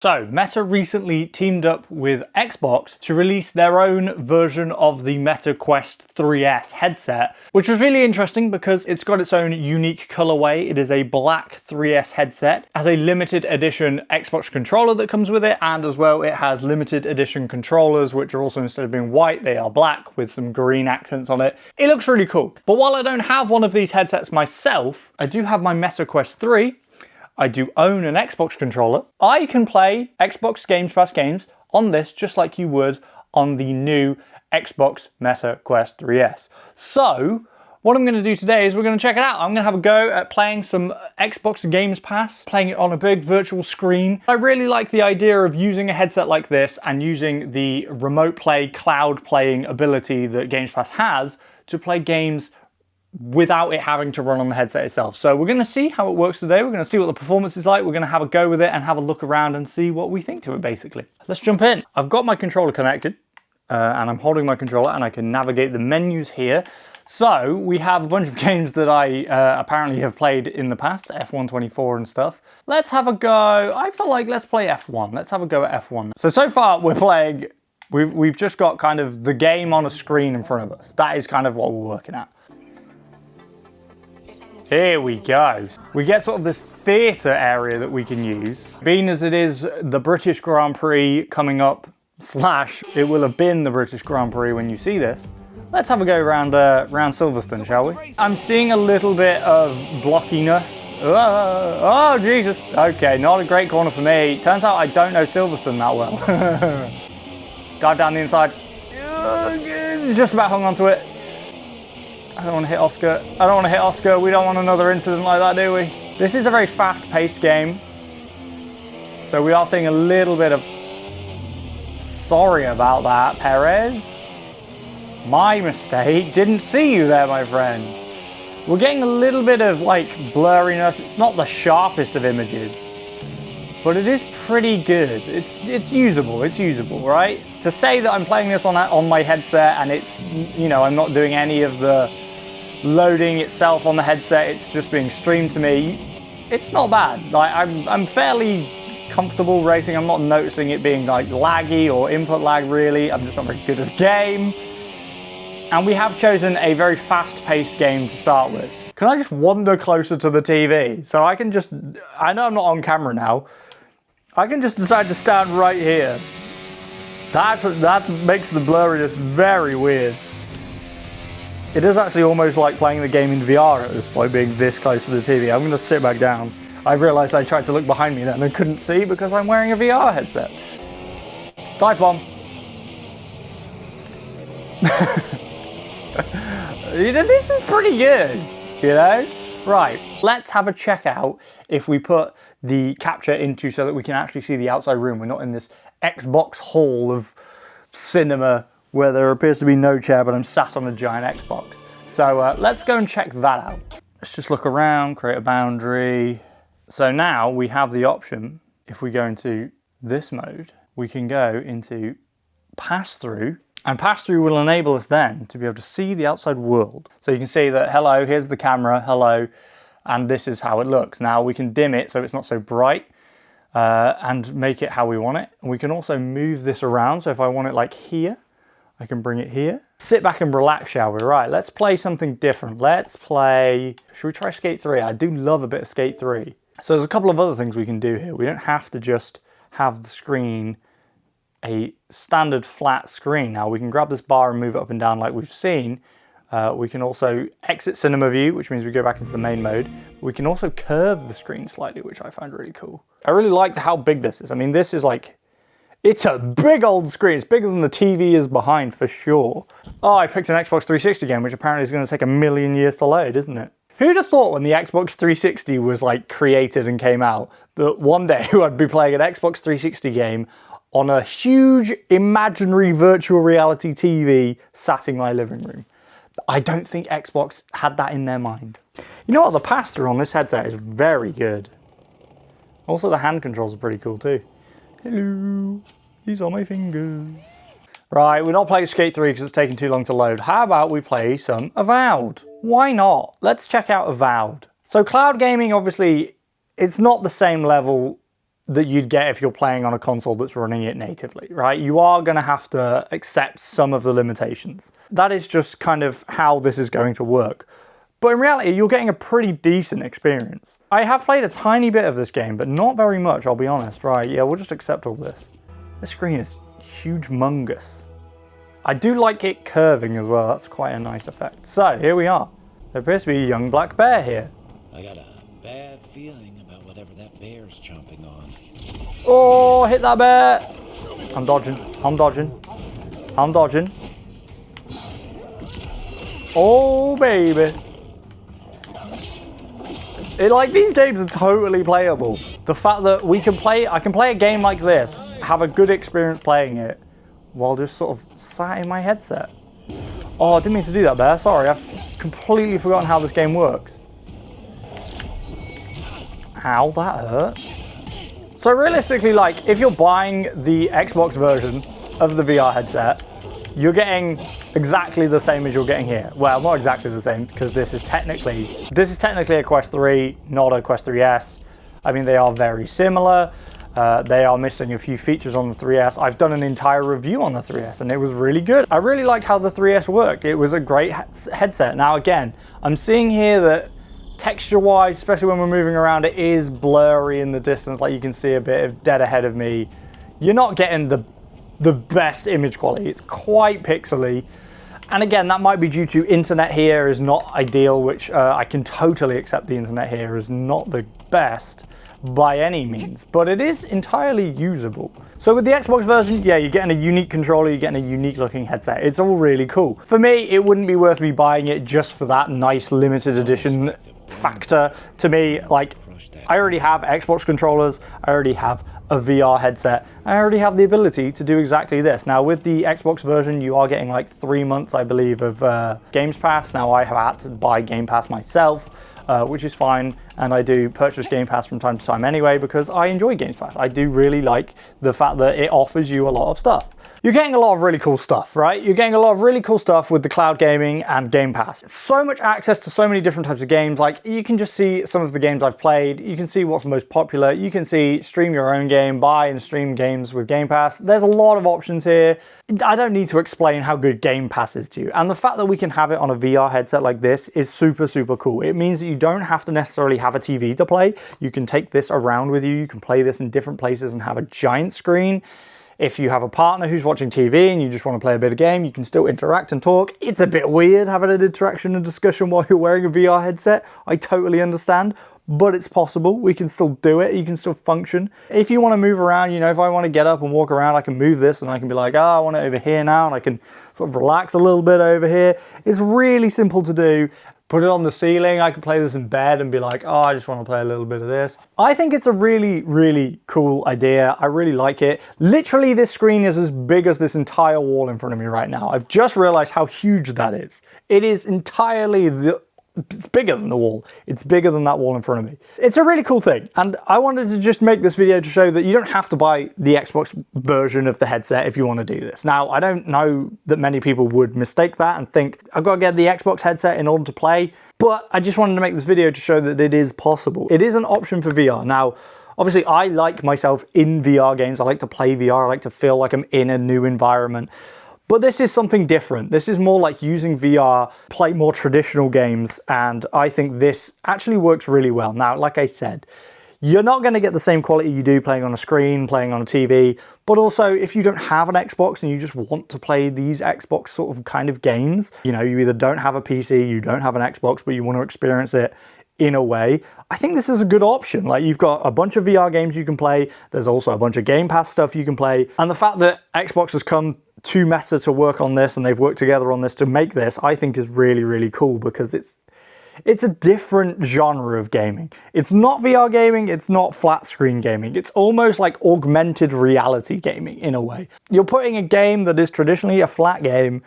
So, Meta recently teamed up with Xbox to release their own version of the Meta Quest 3S headset, which was really interesting because it's got its own unique colorway. It is a black 3S headset, has a limited edition Xbox controller that comes with it, and as well it has limited edition controllers, which are also, instead of being white, they are black with some green accents on it. It looks really cool. But while I don't have one of these headsets myself, I do have my Meta Quest 3. I do own an Xbox controller. I can play Xbox Game Pass games on this just like you would on the new Xbox Meta Quest 3S. So, what I'm going to do today is we're going to check it out. I'm going to have a go at playing some Xbox Games Pass, playing it on a big virtual screen. I really like the idea of using a headset like this and using the remote play, cloud playing ability that Games Pass has to play games without it having to run on the headset itself. So we're going to see how it works today. We're going to see what the performance is like. We're going to have a go with it and have a look around and see what we think to it, basically. Let's jump in. I've got my controller connected and I'm holding my controller and I can navigate the menus here. So we have a bunch of games that I apparently have played in the past, F124 and stuff. Let's have a go. I feel like let's play F1. Let's have a go at F1. So far we're playing, we've just got kind of the game on a screen in front of us. That is kind of what we're working at. Here we go. We get sort of this theatre area that we can use. Being as it is the British Grand Prix coming up, slash, it will have been the British Grand Prix when you see this. Let's have a go around Silverstone, shall we? I'm seeing a little bit of blockiness. Oh, Jesus. Okay, not a great corner for me. Turns out I don't know Silverstone that well. Dive down the inside. Just about hung onto it. I don't want to hit Oscar. I don't want to hit Oscar. We don't want another incident like that, do we? This is a very fast-paced game. So we are seeing a little bit of... Sorry about that, Perez. My mistake. Didn't see you there, my friend. We're getting a little bit of, like, blurriness. It's not the sharpest of images. But it is pretty good. It's usable. It's usable, right? To say that I'm playing this on my headset and it's, you know, I'm not doing any of the loading itself on the headset, it's just being streamed to me, it's not bad. Like, I'm fairly comfortable racing. I'm not noticing it being like laggy or input lag really. I'm just not very good at the game. And we have chosen a very fast-paced game to start with. Can I just wander closer to the TV? So I can just, I know I'm not on camera now, I can just decide to stand right here. That makes the blurriness very weird. It is actually almost like playing the game in VR at this point, being this close to the TV. I'm going to sit back down. I realised I tried to look behind me then and couldn't see because I'm wearing a VR headset. Dive bomb. This is pretty good, you know? Right, let's have a check out if we put the capture into so that we can actually see the outside room. We're not in this Xbox hall of cinema where there appears to be no chair, but I'm sat on a giant Xbox. So let's go and check that out. Let's just look around, create a boundary. So now we have the option, if we go into this mode, we can go into pass-through, and pass-through will enable us then to be able to see the outside world. So you can see that, hello, here's the camera, hello, and this is how it looks. Now we can dim it so it's not so bright and make it how we want it. And we can also move this around. So if I want it like here, I can bring it here. Sit back and relax, shall we? Right, let's play something different. Let's play, should we try Skate 3? I do love a bit of Skate 3. So there's a couple of other things we can do here. We don't have to just have the screen a standard flat screen. Now we can grab this bar and move it up and down like we've seen. We can also exit cinema view, which means we go back into the main mode. We can also curve the screen slightly, which I find really cool. I really like how big this is. I mean, this is like, it's a big old screen. It's bigger than the TV is behind for sure. Oh, I picked an Xbox 360 game, which apparently is going to take 1,000,000 years to load, isn't it? Who'd have thought when the Xbox 360 was like created and came out that one day I'd be playing an Xbox 360 game on a huge imaginary virtual reality TV sat in my living room? I don't think Xbox had that in their mind. You know what? The pass-through on this headset is very good. Also, the hand controls are pretty cool too. Hello, these are my fingers. Right, we're not playing Skate 3 because it's taking too long to load. How about we play some Avowed? Why not? Let's check out Avowed. So cloud gaming, obviously, it's not the same level that you'd get if you're playing on a console that's running it natively, right? You are going to have to accept some of the limitations. That is just kind of how this is going to work. But in reality, you're getting a pretty decent experience. I have played a tiny bit of this game, but not very much, I'll be honest. Right, yeah, we'll just accept all this. This screen is huge-mongous. I do like it curving as well, that's quite a nice effect. So, here we are. There appears to be a young black bear here. I got a bad feeling about whatever that bear's chomping on. Oh, hit that bear! I'm dodging, I'm dodging, I'm dodging. Oh, baby. These games are totally playable. The fact that I can play a game like this, have a good experience playing it, while just sort of sat in my headset. Oh, I didn't mean to do that, bear. Sorry, I've completely forgotten how this game works. Ow, that hurt. So realistically, if you're buying the Xbox version of the VR headset, you're getting exactly the same as you're getting here. Well, not exactly the same, because this is technically a Quest 3, not a Quest 3S. I mean, they are very similar. They are missing a few features on the 3S. I've done an entire review on the 3S and it was really good. I really liked how the 3S worked. It was a great headset. Now again, I'm seeing here that texture-wise, especially when we're moving around, it is blurry in the distance. Like you can see a bit of dead ahead of me. You're not getting the best image quality. It's quite pixely. And again, that might be due to internet here is not ideal, which I can totally accept. The internet here is not the best by any means, but it is entirely usable. So with the Xbox version, yeah, you're getting a unique controller, you're getting a unique looking headset. It's all really cool. For me, it wouldn't be worth me buying it just for that nice limited edition factor. To me, I already have Xbox controllers, I already have a VR headset, I already have the ability to do exactly this. Now with the Xbox version, you are getting 3 months, I believe, of Games Pass. Now I have had to buy Game Pass myself, which is fine, and I do purchase Game Pass from time to time anyway because I enjoy Games Pass. I do really like the fact that it offers you a lot of stuff. You're getting a lot of really cool stuff, right? You're getting a lot of really cool stuff with the cloud gaming and Game Pass. So much access to so many different types of games. You can just see some of the games I've played. You can see what's most popular. You can see stream your own game, buy and stream games with Game Pass. There's a lot of options here. I don't need to explain how good Game Pass is to you. And the fact that we can have it on a VR headset like this is super, super cool. It means that you don't have to necessarily have a TV to play. You can take this around with you. You can play this in different places and have a giant screen. If you have a partner who's watching TV and you just want to play a bit of game, you can still interact and talk. It's a bit weird having an interaction and discussion while you're wearing a VR headset. I totally understand, but it's possible. We can still do it. You can still function. If you want to move around, if I want to get up and walk around, I can move this and I can be like, oh, I want it over here now, and I can sort of relax a little bit over here. It's really simple to do. Put it on the ceiling. I can play this in bed and be like, oh, I just want to play a little bit of this. I think it's a really, really cool idea. I really like it. Literally, this screen is as big as this entire wall in front of me right now. I've just realized how huge that is. It is entirely it's bigger than the wall. It's bigger than that wall in front of me. It's a really cool thing. And I wanted to just make this video to show that you don't have to buy the Xbox version of the headset if you want to do this. Now, I don't know that many people would mistake that and think, I've got to get the Xbox headset in order to play. But I just wanted to make this video to show that it is possible. It is an option for VR. Now, obviously, I like myself in VR games. I like to play VR. I like to feel like I'm in a new environment. But this is something different. This is more like using VR, play more traditional games, and I think this actually works really well. Now, like I said, you're not going to get the same quality you do playing on a screen, playing on a TV, but also if you don't have an Xbox and you just want to play these Xbox sort of kind of games, you either don't have a PC, you don't have an Xbox, but you want to experience it in a way, I think this is a good option. You've got a bunch of VR games you can play. There's also a bunch of Game Pass stuff you can play. And the fact that Xbox has come to Meta to work on this and they've worked together on this to make this, I think is really, really cool because it's a different genre of gaming. It's not VR gaming, it's not flat screen gaming. It's almost like augmented reality gaming in a way. You're putting a game that is traditionally a flat game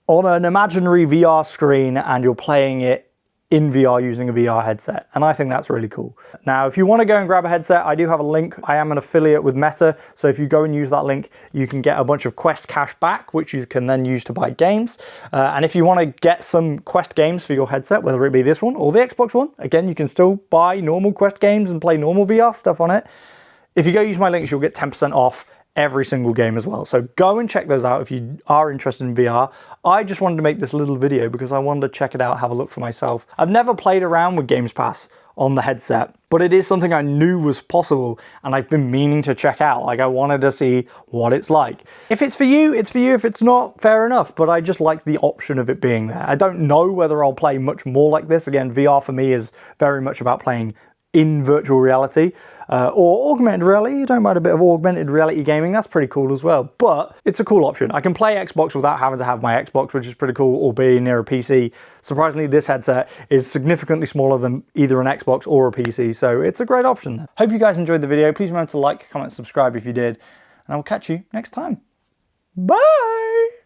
on an imaginary VR screen and you're playing it in VR using a VR headset, and I think that's really cool. Now, if you want to go and grab a headset, I do have a link. I am an affiliate with Meta, so if you go and use that link, you can get a bunch of Quest cash back, which you can then use to buy games. And if you want to get some Quest games for your headset, whether it be this one or the Xbox one, again, you can still buy normal Quest games and play normal VR stuff on it. If you go use my links, you'll get 10% off every single game as well. So go and check those out if you are interested in VR. I just wanted to make this little video because I wanted to check it out, have a look for myself. I've never played around with Games Pass on the headset, but it is something I knew was possible and I've been meaning to check out. Like, I wanted to see what it's like. If it's for you, it's for you. If it's not, fair enough, but I just like the option of it being there. I don't know whether I'll play much more like this. Again, VR for me is very much about playing in virtual reality or augmented reality. You don't mind a bit of augmented reality gaming, that's pretty cool as well. But it's a cool option. I can play Xbox without having to have my Xbox, which is pretty cool, or be near a PC. Surprisingly, this headset is significantly smaller than either an Xbox or a PC, so it's a great option. Hope you guys enjoyed the video. Please remember to like, comment, subscribe if you did, and I will catch you next time. Bye!